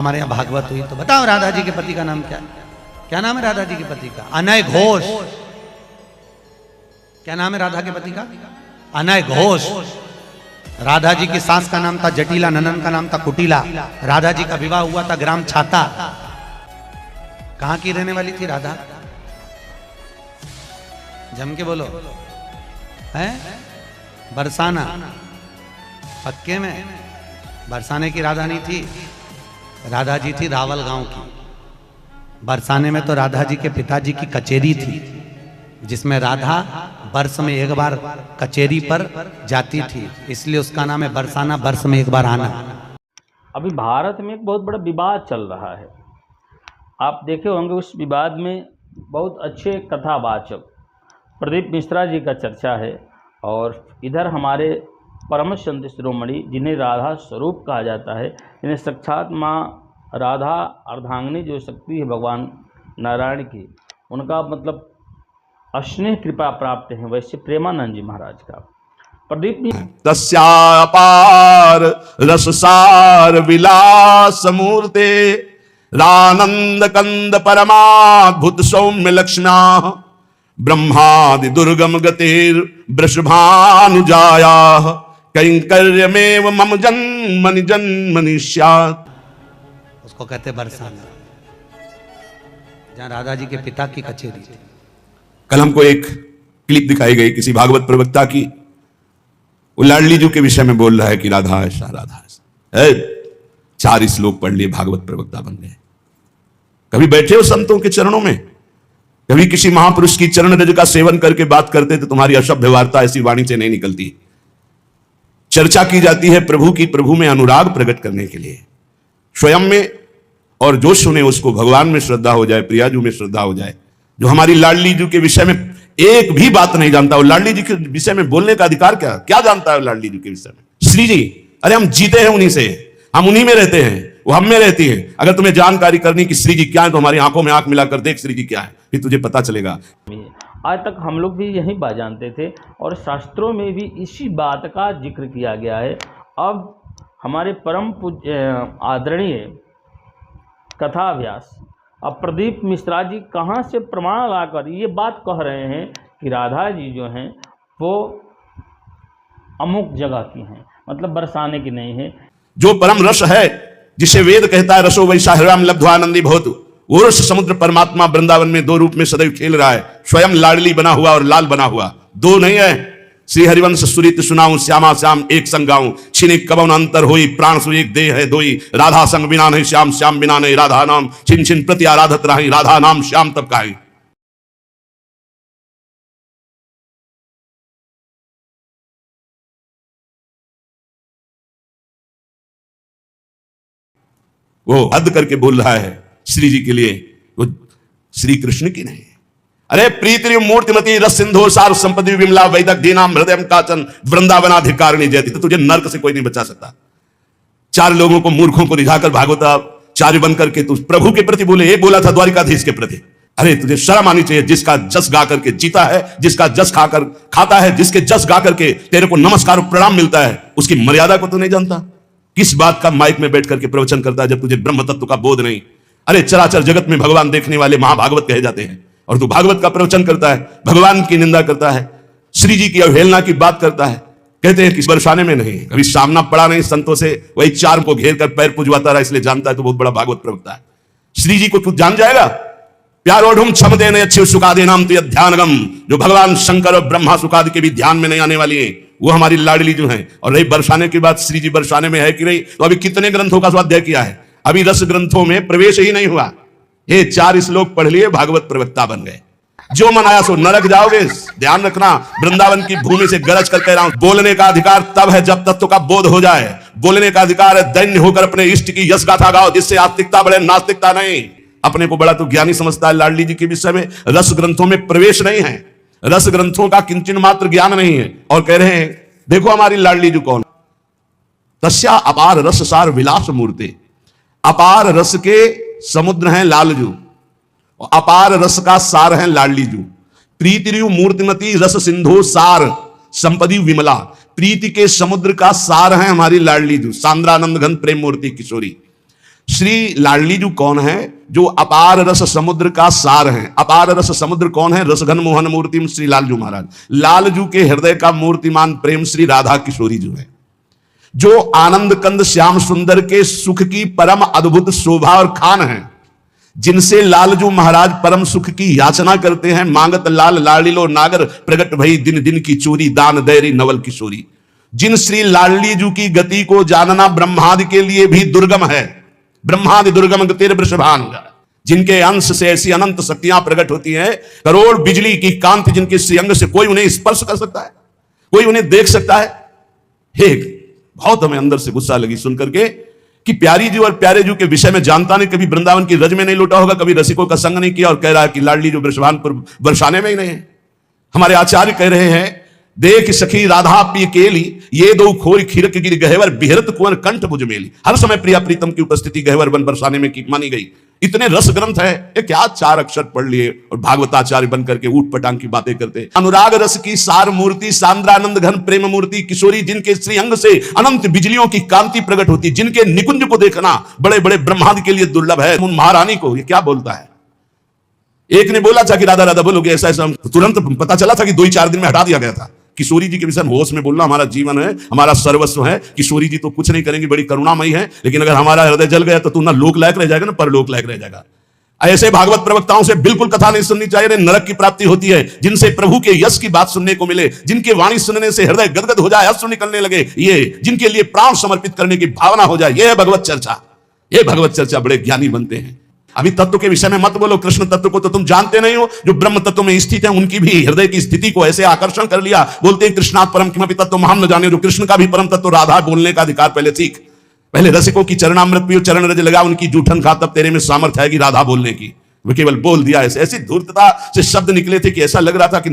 हमारे यहाँ भागवत हुई तो बताओ राधा जी के पति का नाम क्या है? क्या नाम है राधा जी के पति का? अनय घोष। क्या नाम है राधा के पति का? अनय घोष। राधा जी की सास का नाम था जटिला, ननन का नाम था कुटिला। राधा जी का विवाह हुआ था ग्राम छाता। कहां की रहने वाली थी राधा? जम के बोलो। है बरसाना। पक्के में बरसाने की राधा नहीं थी, राधा जी थी रावल गांव की। बरसाने में तो राधा जी के पिताजी की कचेरी थी, जिसमें राधा वर्ष में एक बार कचेरी पर जाती थी, इसलिए उसका नाम है बरसाना, वर्ष में एक बार आना। अभी भारत में एक बहुत बड़ा विवाद चल रहा है, आप देखे होंगे। उस विवाद में बहुत अच्छे कथावाचक प्रदीप मिश्रा जी का चर्चा है, और इधर हमारे परम संत शिरोमणि, जिन्हें राधा स्वरूप कहा जाता है, जिन्हें साक्षात माँ राधा अर्धांगिनी जो शक्ति है भगवान नारायण की, उनका मतलब अस्नेह कृपा प्राप्त है, वैसे प्रेमानंद जी महाराज का प्रदीप तस्यापार रससार विलास मूर्ते रानंद कंद परमाद्भुत सौम्य लक्ष्म्या ब्रह्मादि दुर्गम गतिर वृषभानुजाया कैंकर्यमेव मम जन्मनि जन्मनि स्यात्। उसको कहते बरसाना, जहां राधा जी के पिता की कचेरी थी। कल हमको एक क्लिप दिखाई गई किसी भागवत प्रवक्ता की, वो लाडली जी के विषय में बोल रहा है कि राधा ऐसा राधा ऐसा। 4 श्लोक पढ़ लिए, भागवत प्रवक्ता बन गए। कभी बैठे हो संतों के चरणों में? कभी किसी महापुरुष की चरण रज का सेवन करके बात करते तो तुम्हारी असभ्य वार्ता ऐसी वाणी से नहीं निकलती। चर्चा की जाती है प्रभु की, प्रभु में अनुराग प्रकट करने के लिए, स्वयं में, और जो सुने उसको भगवान में श्रद्धा हो जाए, प्रियाजू में श्रद्धा हो जाए। जो हमारी लाडली जी के विषय में एक भी बात नहीं जानता, वो लाडली जी के विषय में बोलने का अधिकार क्या जानता है लाडली जी के विषय में? श्री जी, अरे हम जीते हैं उन्हीं से, हम उन्हीं में रहते हैं, वो हम में रहती है। अगर तुम्हें जानकारी करनी कि श्री जी क्या है तो हमारी आंखों में आंख मिलाकर देख श्री जी क्या है, फिर तुझे पता चलेगा। आज तक हम लोग भी यही बात जानते थे, और शास्त्रों में भी इसी बात का जिक्र किया गया है। अब हमारे परम पूज्य आदरणीय कथाव्यास अब प्रदीप मिश्रा जी कहाँ से प्रमाण लाकर ये बात कह रहे हैं कि राधा जी जो हैं वो अमुक जगह की हैं, मतलब बरसाने की नहीं है। जो परम रस है, जिसे वेद कहता है रसो वैसा हृदय लब्ध्वानंदी भवतु, वो रस समुद्र परमात्मा वृंदावन में 2 रूप में सदैव खेल रहा है, स्वयं लाडली बना हुआ और लाल बना हुआ, 2 नहीं है। श्री हरिवंश सुरित सुनाऊं श्यामा श्याम एक संग गाऊं, छिने कबन अंतर होई प्राण सु एक देह है दोई, राधा संग बिना नहीं श्याम श्याम बिना नहीं राधा नाम, छिन छिन प्रति आराधत रही राधा नाम श्याम तब काहे। वो हद करके बोल रहा है श्री जी के लिए, वो श्री कृष्ण की नहीं। अरे प्रीति मूर्तिमती रस सिंधु सार संपत्ति विमला वैदक दीनाम हृदय काचन वृंदावनाधिकारिणी जयती। तो तुझे नर्क से कोई नहीं बचा सकता। 4 लोगों को मूर्खों को रिझाकर भागवताचार्य बन करके तू प्रभु के प्रति बोले, ये बोला था द्वारिकाधीश के प्रति। अरे तुझे शर्म आनी चाहिए। जिसका जस गा करके जीता है, जिसका जस खाकर खाता है, जिसके जस गा करके तेरे को नमस्कार प्रणाम मिलता है, उसकी मर्यादा को तो नहीं जानता। किस बात का माइक में बैठ करके प्रवचन करता है जब तुझे ब्रह्म तत्व का बोध नहीं। अरे चराचर जगत में भगवान देखने वाले महाभागवत कहे जाते हैं, और तू भागवत का प्रवचन करता है, भगवान की निंदा करता है, श्री जी की अवहेलना की बात करता है। कहते हैं कि बरसाने में नहीं, कभी सामना पड़ा नहीं संतों से, वही 4 को घेर कर पैर पुजवाता रहा, इसलिए जानता है तो बहुत बड़ा भागवत प्रवक्ता है। श्री जी को तू जान जाएगा। प्यारोढ़ छम देने अच्छे सुखादे नाम तो ध्यानगम, जो भगवान शंकर और ब्रह्मा सुखादि के भी ध्यान में नहीं आने वाली है, वो हमारी लाडली जो है। और रही बरसाने की बात, श्री जी बरसाने में है कि नहीं, तो अभी कितने ग्रंथों का स्वाध्याय किया है, अभी रस ग्रंथों में प्रवेश ही नहीं हुआ। ये 4 श्लोक पढ़ लिए, भागवत प्रवक्ता बन गए। जो मन आया सो नरक जाओगे। ध्यान रखना, वृंदावन की भूमि से गरज कर कह रहा हूं, बोलने का अधिकार तब है जब तत्व का बोध हो जाए। बोलने का अधिकार है दैन्य होकर अपने इष्ट की यश गाथा गाओ, जिससे आस्तिकता बढ़े, नास्तिकता नहीं। अपने को बड़ा तो ज्ञानी समझता है लाडली जी के विषय में। रस ग्रंथों में प्रवेश नहीं है, रस ग्रंथों का किंचन मात्र ज्ञान नहीं है, और कह रहे हैं देखो हमारी लाडली जी कौन। तस्या अपार रस सार विलास मूर्ति, अपार रस के समुद्र हैं लालजू, अपार रस का सार है लाडली जू। प्रीति मूर्तिमती रस सिंधु सार संपदी विमला, प्रीति के समुद्र का सार है हमारी लाडली जू, सांद्रानंद घन प्रेम मूर्ति किशोरी। श्री लाडली जी कौन है? जो अपार रस समुद्र का सार हैं। अपार रस समुद्र कौन है? रसघन मोहन मूर्तिम श्री लालजू महाराज। लालजू के हृदय का मूर्तिमान प्रेम श्री राधा किशोरी जी है, जो आनंद कंद श्याम सुंदर के सुख की परम अद्भुत शोभा और खान है, जिनसे लालजू महाराज परम सुख की याचना करते हैं। मांगत लाल लाड़िलो नागर, प्रगट भई दिन दिन की चोरी, दान दैरी नवल किशोरी। जिन श्री लाडली जू की गति को जानना ब्रह्मादि के लिए भी दुर्गम है। ब्रह्मादि दुर्गम गतिर वृषभान, जिनके अंश से ऐसी अनंत शक्तियां प्रकट होती हैं, करोड़ बिजली की कांति जिनके श्रीअंग से कोई उन्हें स्पर्श कर सकता है, कोई उन्हें देख सकता है। हे, बहुत हमें अंदर से गुस्सा लगी सुनकर के कि प्यारी जी और प्यारे जी के विषय में जानता नहीं, कभी वृंदावन की रज में नहीं लौटा होगा, कभी रसिकों का संग नहीं किया, और कह रहा है कि लाडली जो वृषभान पर बरसाने में ही नहीं है। हमारे आचार्य कह रहे हैं, देख सखी राधा पी केली, ये दो खोरी खीरक गिर गहवर, बिहरत कुंवर कंठ भुज मेली। हर समय प्रिया प्रीतम की उपस्थिति गहवर बन बरसाने में की मानी गई। इतने रस ग्रंथ है, ये क्या 4 अक्षर पढ़ लिए और भागवताचार्य बन करके ऊट पटांग की बातें करते। अनुराग रस की सार मूर्ति, सांद्रानंद घन प्रेम मूर्ति किशोरी, जिनके श्री अंग से अनंत बिजलियों की कांति प्रकट होती, जिनके निकुंज को देखना बड़े बड़े ब्रह्मांड के लिए दुर्लभ है। उन महारानी को ये क्या बोलता है? एक ने बोला था कि राधा राधा बोलोगे, ऐसा ऐसा, तुरंत पता चला था कि 2-4 दिन में हटा दिया गया था। किशोरी जी के विषय में होश में बोलना हमारा जीवन है, हमारा सर्वस्व है। किशोरी जी तो कुछ नहीं करेंगी, बड़ी करुणामयी है, लेकिन अगर हमारा हृदय जल गया तो तू ना लोक लायक रह जाएगा ना परलोक लायक रह जाएगा। ऐसे भागवत प्रवक्ताओं से बिल्कुल कथा नहीं सुननी चाहिए, नरक की प्राप्ति होती है। जिनसे प्रभु के यश की बात सुनने को मिले, जिनके वाणी सुनने से हृदय गदगद हो जाए, अश्रु निकलने लगे, ये जिनके लिए प्राण समर्पित करने की भावना हो जाए, ये है भगवत चर्चा। ये भगवत चर्चा, बड़े ज्ञानी बनते हैं। अभी तत्व के विषय में मत बोलो, कृष्ण तत्व को तो तुम जानते नहीं हो। जो ब्रह्म तत्व में स्थित है, उनकी भी हृदय की स्थिति को ऐसे आकर्षण कर लिया। बोलते हैं कृष्णात् परम किमपि तत्व हम न जाने। जो कृष्ण का भी परम तत्व राधा बोलने का अधिकार पहले सीख। पहले रसिकों की चरणामृत पियो, चरण रज लगा उनकी जूठन खा, तब तेरे में सामर्थ्य आएगी राधा बोलने की। वो केवल बोल दिया, ऐसी धूर्तता से शब्द निकले थे कि ऐसा लग रहा था कि